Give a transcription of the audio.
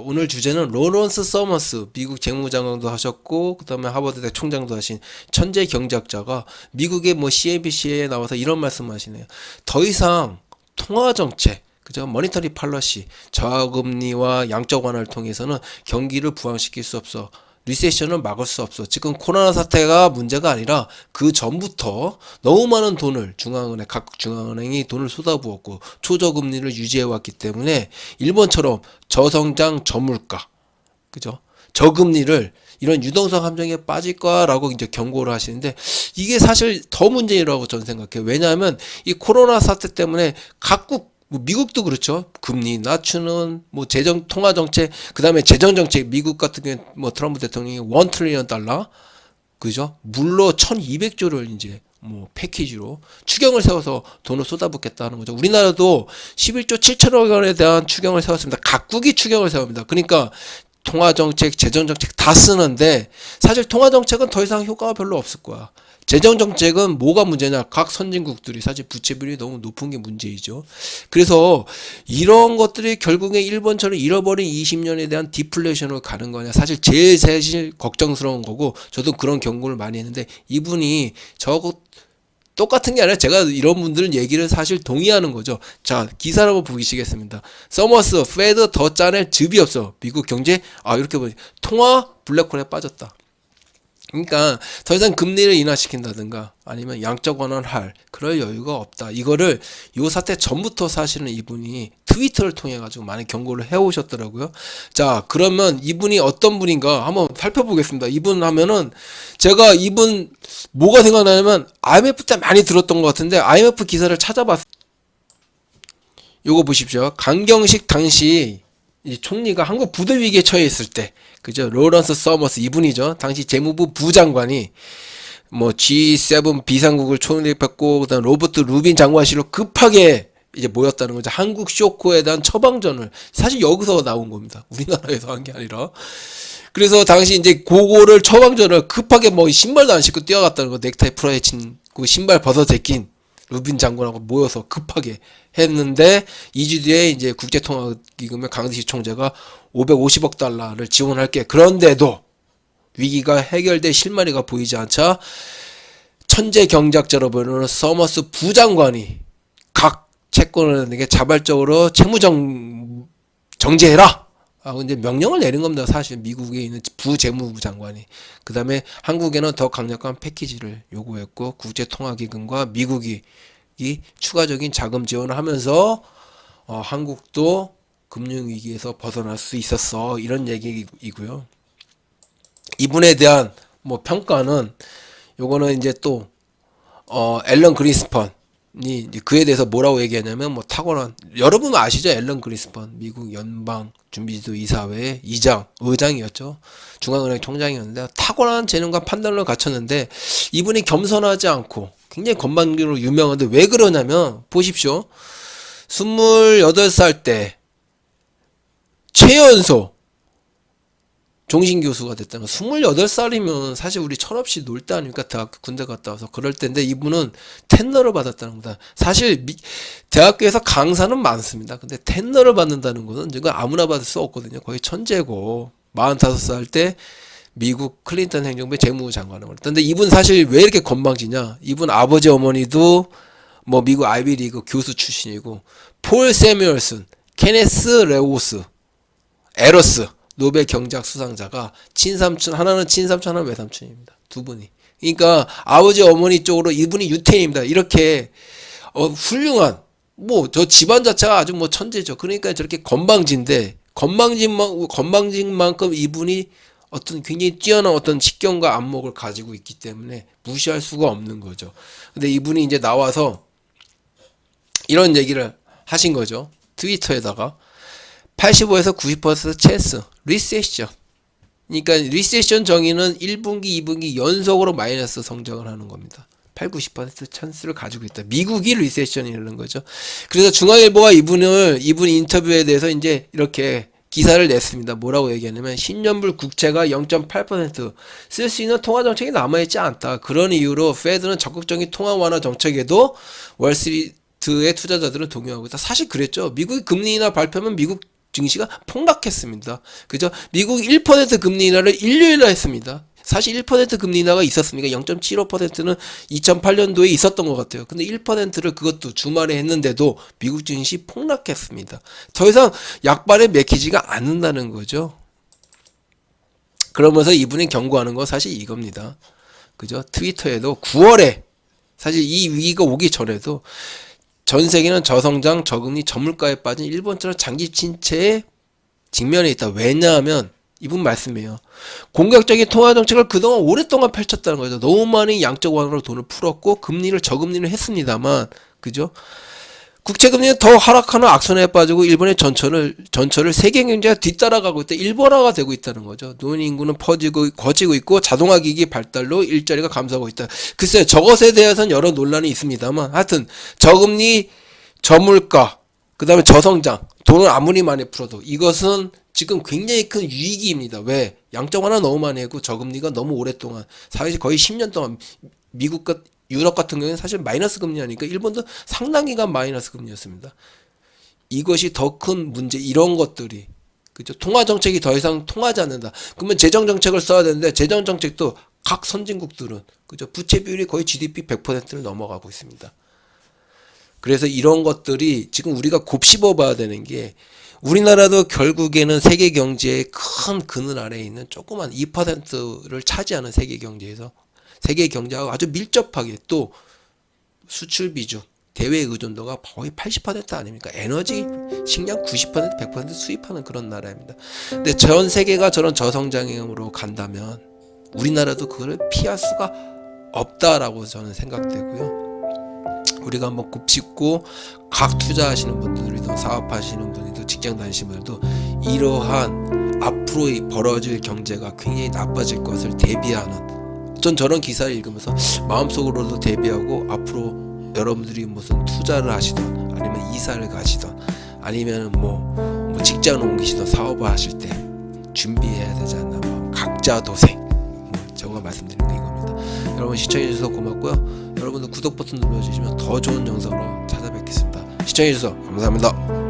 오늘 주제는 로런스 서머스, 미국 재무장관도 하셨고, 그 다음에 하버드대 총장도 하신 천재 경제학자가 미국의 뭐 CNBC에 나와서 이런 말씀 하시네요. 더 이상 통화정책, 그죠? 머니터리 팔러시, 저금리와 양적 완화를 통해서는 경기를 부양시킬 수 없어. 리세션을 막을 수 없어. 지금 코로나 사태가 문제가 아니라 그 전부터 너무 많은 돈을 각국 중앙은행이 돈을 쏟아부었고 초저금리를 유지해왔기 때문에 일본처럼 저성장 저물가, 그죠? 저금리를 이런 유동성 함정에 빠질 거라고 이제 경고를 하시는데 이게 사실 더 문제라고 저는 생각해요. 왜냐하면 이 코로나 사태 때문에 각국 뭐 미국도 그렇죠. 금리 낮추는 뭐 재정 통화 정책, 그다음에 재정 정책, 미국 같은 경우에 뭐 트럼프 대통령이 1 트릴리언 달러, 그죠? 물로 1200조를 이제 뭐 패키지로 추경을 세워서 돈을 쏟아붓겠다는 거죠. 우리나라도 11조 7천억 원에 대한 추경을 세웠습니다. 각국이 추경을 세웁니다. 그러니까 통화정책, 재정정책 다 쓰는데 사실 통화정책은 더 이상 효과가 별로 없을 거야. 재정정책은 뭐가 문제냐? 각 선진국들이 사실 부채비율이 너무 높은 게 문제이죠. 그래서 이런 것들이 결국에 일본처럼 잃어버린 20년에 대한 디플레이션으로 가는 거냐. 사실 걱정스러운 거고 저도 그런 경고를 많이 했는데 이분이 저거 똑같은 게 아니라 제가 이런 분들 얘기를 사실 동의하는 거죠. 자, 기사를 한번 보시겠습니다. 서머스, 페드 더 짜낼 즙이 없어. 미국 경제, 이렇게 보니 통화 블랙홀에 빠졌다. 그러니까 더 이상 금리를 인하시킨다든가 아니면 양적 완화를 할 그럴 여유가 없다. 이거를 요 사태 전부터 사실은 이분이 트위터를 통해 가지고 많이 경고를 해오셨더라고요. 자, 그러면 이분이 어떤 분인가 한번 살펴보겠습니다. 이분 하면은 제가 이분 뭐가 생각나냐면 IMF 때 많이 들었던 것 같은데 IMF 기사를 찾아봤어요. 요거 보십시오. 강경식 당시 이 총리가 한국 부도 위기에 처해 있을 때, 그죠? 로런스 서머스 이분이죠. 당시 재무부 부장관이 뭐 G7 비상국을 총리했고, 그다음 로버트 루빈 장관실로 급하게 이제 모였다는 거죠. 한국 쇼크에 대한 처방전을 사실 여기서 나온 겁니다. 우리나라에서 한 게 아니라. 그래서 당시 이제 그거를 처방전을 급하게 뭐 신발도 안 신고 뛰어갔다는 거. 넥타이 풀어헤 친 그 신발 벗어 제낀 루빈 장관하고 모여서 급하게 했는데 2주 뒤에 이제 국제통화기금의 강대식 총재가 550억 달러를 지원할게. 그런데도 위기가 해결될 실마리가 보이지 않자 천재 경제학자로 보이는 서머스 부장관이 각 채권은행에게 자발적으로 채무정 정지해라. 이제 명령을 내린 겁니다. 사실 미국에 있는 부재무부 장관이. 그 다음에 한국에는 더 강력한 패키지를 요구했고 국제통화기금과 미국이 이 추가적인 자금 지원을 하면서 한국도 금융위기에서 벗어날 수 있었어. 이런 얘기이고요. 이분에 대한 뭐 평가는 요거는 이제 또 앨런 그린스펀이 그에 대해서 뭐라고 얘기하냐면 뭐 탁월한, 여러분 아시죠? 앨런 그린스펀 미국 연방 준비지도 이사회 의장이었죠. 중앙은행 총장이었는데 탁월한 재능과 판단을 갖췄는데 이분이 겸손하지 않고 굉장히 건방지로 유명한데 왜 그러냐면 보십시오. 28살 때 최연소 종신교수가 됐다는 거. 28살이면 사실 우리 철없이 놀 때 아닙니까? 대학교 군대 갔다 와서 그럴 때인데 이분은 텐너를 받았다는 겁니다. 사실 대학교에서 강사는 많습니다. 근데 텐너를 받는다는 거는 이거 아무나 받을 수 없거든요. 거의 천재고 45살 때 미국 클린턴 행정부의 재무부 장관을 맡았는데 이분 사실 왜 이렇게 건방지냐? 이분 아버지 어머니도 뭐 미국 아이비리그 교수 출신이고 폴 세뮤얼슨, 케네스 레오스, 에러스 노벨 경제학 수상자가 친삼촌, 하나는 친삼촌, 하나는 외삼촌입니다. 두 분이. 그러니까 아버지 어머니 쪽으로 이분이 유태인입니다. 이렇게 훌륭한 뭐 저 집안 자체가 아주 뭐 천재죠. 그러니까 저렇게 건방진데 건방진 만큼 이분이 어떤 굉장히 뛰어난 어떤 식견과 안목을 가지고 있기 때문에 무시할 수가 없는 거죠. 근데 이분이 이제 나와서 이런 얘기를 하신 거죠. 트위터에다가 85에서 90% 찬스, 리세션. 그러니까 리세션 정의는 1분기, 2분기 연속으로 마이너스 성장을 하는 겁니다. 8, 90% 찬스를 가지고 있다. 미국이 리세션이라는 거죠. 그래서 중앙일보가 이분 인터뷰에 대해서 이제 이렇게 기사를 냈습니다. 뭐라고 얘기하냐면 10년물 국채가 0.8% 쓸 수 있는 통화 정책이 남아있지 않다. 그런 이유로 페드는 적극적인 통화 완화 정책에도 월스트리트의 투자자들은 동의하고 있다. 사실 그랬죠. 미국이 금리 인하 발표하면 미국 증시가 폭락했습니다. 그죠? 미국 1% 금리 인하를 일요일날 했습니다. 사실 1% 금리 인하가 있었습니까? 0.75%는 2008년도에 있었던 것 같아요. 근데 1%를 그것도 주말에 했는데도 미국 증시 폭락했습니다. 더 이상 약발에 맥히지가 않는다는 거죠. 그러면서 이분이 경고하는 거 사실 이겁니다. 그죠? 트위터에도 9월에 사실 이 위기가 오기 전에도 전 세계는 저성장, 저금리, 저물가에 빠진 일본처럼 장기 침체에 직면해 있다. 왜냐하면 이분 말씀이에요. 공격적인 통화 정책을 그동안 오랫동안 펼쳤다는 거죠. 너무 많이 양적 완화로 돈을 풀었고 금리를 저금리를 했습니다만, 그죠? 국채금리는 더 하락하는 악순환에 빠지고 일본의 전철을 세계 경제가 뒤따라가고 있다. 일본화가 되고 있다는 거죠. 노인 인구는 거치고 있고 자동화 기기 발달로 일자리가 감소하고 있다. 글쎄요, 저것에 대해서는 여러 논란이 있습니다만, 하여튼 저금리, 저물가, 그 다음에 저성장, 돈을 아무리 많이 풀어도 이것은 지금 굉장히 큰 위기입니다. 왜? 양적 완화 너무 많이 했고 저금리가 너무 오랫동안, 사실 거의 10년 동안 미국과 유럽 같은 경우에는 사실 마이너스 금리하니까 일본도 상당 기간 마이너스 금리였습니다. 이것이 더 큰 문제, 이런 것들이, 그죠? 통화 정책이 더 이상 통하지 않는다. 그러면 재정 정책을 써야 되는데 재정 정책도 각 선진국들은, 그죠? 부채 비율이 거의 GDP 100%를 넘어가고 있습니다. 그래서 이런 것들이 지금 우리가 곱씹어 봐야 되는 게, 우리나라도 결국에는 세계 경제의 큰 그늘 아래에 있는 조그만 2%를 차지하는 세계 경제에서, 세계 경제하고 아주 밀접하게, 또 수출 비중, 대외 의존도가 거의 80% 아닙니까? 에너지, 식량 90%, 100% 수입하는 그런 나라입니다. 근데 전 세계가 저런 저성장으로 간다면 우리나라도 그걸 피할 수가 없다라고 저는 생각되고요. 우리가 한번 곱씹고, 각 투자하시는 분들도, 사업하시는 분들도, 직장 다니시는 분들도 이러한 앞으로 벌어질 경제가 굉장히 나빠질 것을 대비하는, 전 저런 기사를 읽으면서 마음속으로도 대비하고, 앞으로 여러분들이 무슨 투자를 하시던, 아니면 이사를 가시던, 아니면 뭐 직장을 옮기시던, 사업을 하실 때 준비해야 되지 않나. 각자 도생, 제가 말씀드리는 게 이겁니다. 여러분 시청해주셔서 고맙고요. 여러분들 구독 버튼 눌러주시면 더 좋은 영상으로 찾아뵙겠습니다. 시청해주셔서 감사합니다.